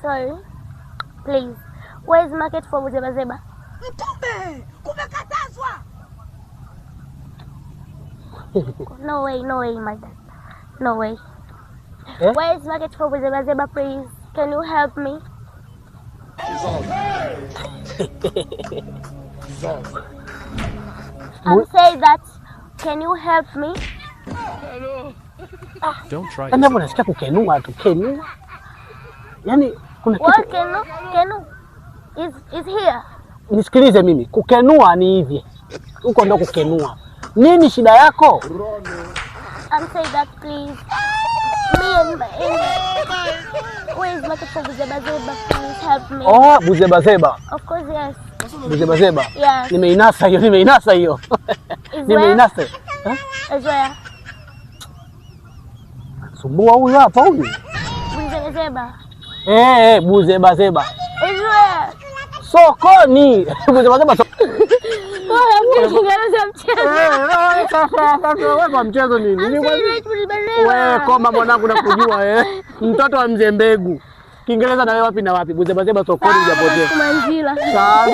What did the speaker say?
Sorry. Please. Where is market for Buzebazeba? Mtume, kumekatazwa. No way, my dad. No way. Where is market for Buzebazeba, please? Can you help me? I'm saying that. Can you help me? Don't try. Mbona nasikia kukenua tu kenua? Yaani kuna What kitu. Kenu is here. Nisikilize mimi. Kukenua ni hivi. Huko ndo kukenua. Nini shida yako? I'm saying that please. Where is market for Buzebazeba? Please help me. Oh, Buzebazeba. Of course, yes. Buzebazeba. Yes. Nimeinasa hiyo. Nimeinasa. Is where? Sumbua huyu hapa huyu. Buzebazeba. Buzebazeba. Is where? Sokoni. Buzebazeba sokoni. Wewe mchezo nini? Wewe koma mwanangu nakujua Mtoto wa mzee mbegu. Kiingereza na wewe wapi na wapi? Buzebazeba sokoni hujapotea. Manjila. Sawa.